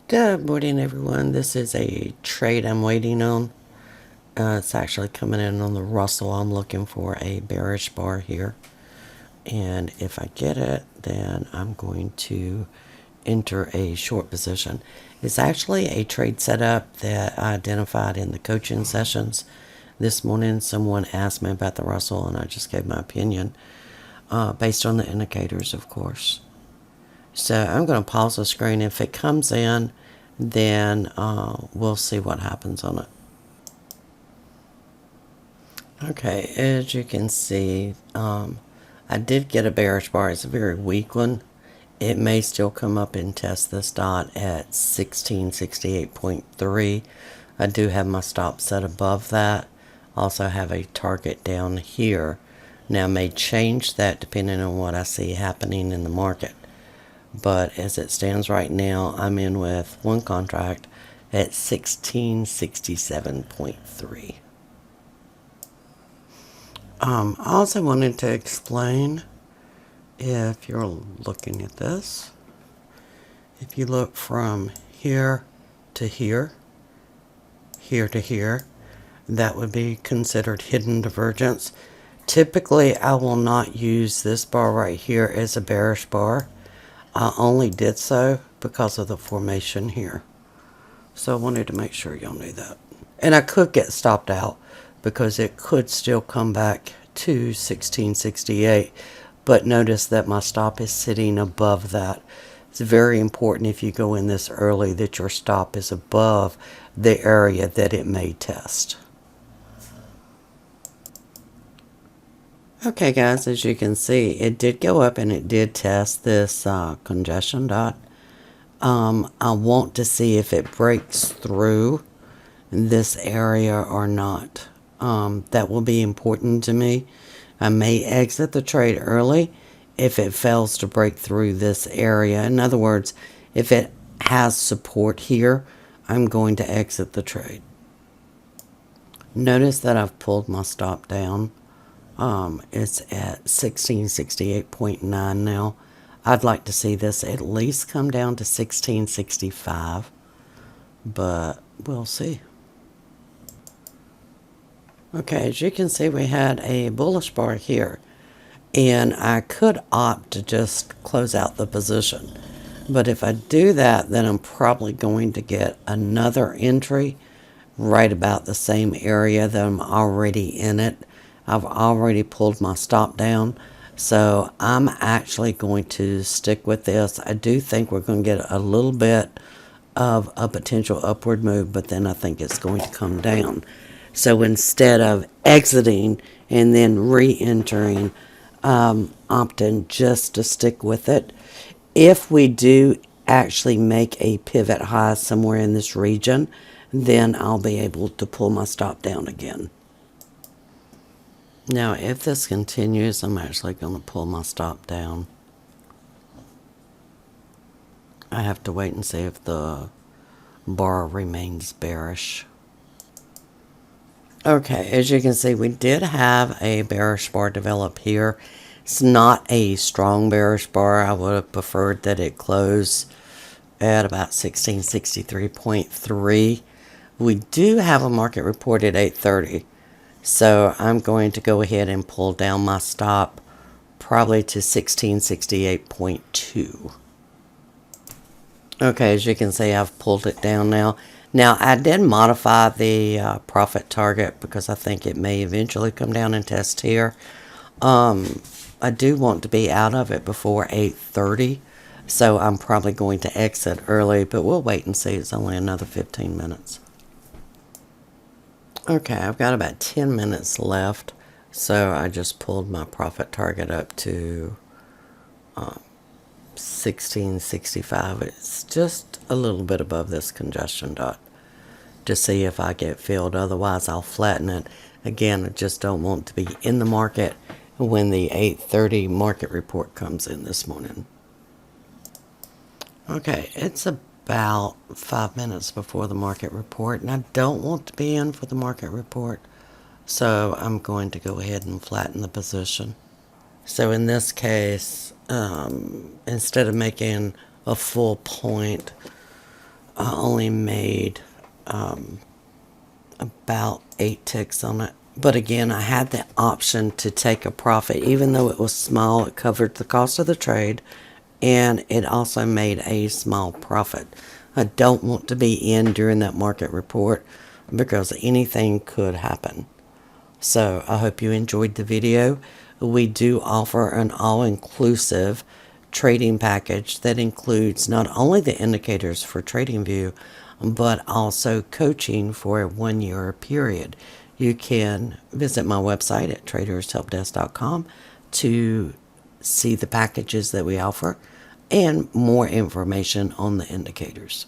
Good morning, everyone. This is a trade I'm waiting on. It's actually coming in on the Russell. I'm looking for a bearish bar here. And if I get it, then I'm going to enter a short position. It's actually a trade setup that I identified in the coaching sessions. This morning, someone asked me about the Russell, and I just gave my opinion based on the indicators, of course. So I'm going to pause the screen. If it comes in, then we'll see what happens on it. Okay, as you can see, I did get a bearish bar. It's a very weak one. It may still come up and test this dot at 1668.3. I do have my stop set above that. Also have a target down here. Now, may change that depending on what I see happening in the market. But as it stands right now, I'm in with one contract at 1667.3. I also wanted to explain, if you're looking at this, if you look from here to here, here to here, that would be considered hidden divergence. Typically, I will not use this bar right here as a bearish bar. I only did so because of the formation here. So I wanted to make sure y'all knew that. And I could get stopped out because it could still come back to 1668. But notice that my stop is sitting above that. It's very important if you go in this early that your stop is above the area that it may test. Okay, guys, as you can see, it did go up and it did test this congestion dot. I want to see if it breaks through this area or not. That will be important to me. I may exit the trade early if it fails to break through this area. In other words, if it has support here, I'm going to exit the trade. Notice that I've pulled my stop down. It's at 1668.9 now. I'd like to see this at least come down to 1665, but we'll see. Okay, as you can see, we had a bullish bar here, and I could opt to just close out the position. But if I do that, then I'm probably going to get another entry right about the same area that I'm already in it. I've already pulled my stop down, so I'm actually going to stick with this. I do think we're going to get a little bit of a potential upward move, but then I think it's going to come down. So instead of exiting and then re-entering, opting just to stick with it. If we do actually make a pivot high somewhere in this region, then I'll be able to pull my stop down again. Now, if this continues, I'm actually going to pull my stop down. I have to wait and see if the bar remains bearish. Okay, as you can see, we did have a bearish bar develop here. It's not a strong bearish bar. I would have preferred that it close at about 1663.3. We do have a market report at 8:30. So I'm going to go ahead and pull down my stop probably to 1668.2. Okay, as you can see, I've pulled it down now. Now, I did modify the profit target because I think it may eventually come down and test here. I do want to be out of it before 8:30, so I'm probably going to exit early, but we'll wait and see. It's only another 15 minutes. Okay, I've got about 10 minutes left, so I just pulled my profit target up to 1665. It's just a little bit above this congestion dot to see if I get filled. Otherwise, I'll flatten it. Again, I just don't want to be in the market when the 8:30 market report comes in this morning. Okay, it's about 5 minutes before the market report, and I don't want to be in for the market report, so I'm going to go ahead and flatten the position. So in this case, instead of making a full point, I only made about 8 ticks on it. But again, I had the option to take a profit. Even though it was small, it covered the cost of the trade, and it also made a small profit. I don't want to be in during that market report because anything could happen. So I hope you enjoyed the video. We do offer an all-inclusive trading package that includes not only the indicators for TradingView, but also coaching for a 1-year period. You can visit my website at TradersHelpDesk.com to see the packages that we offer and more information on the indicators.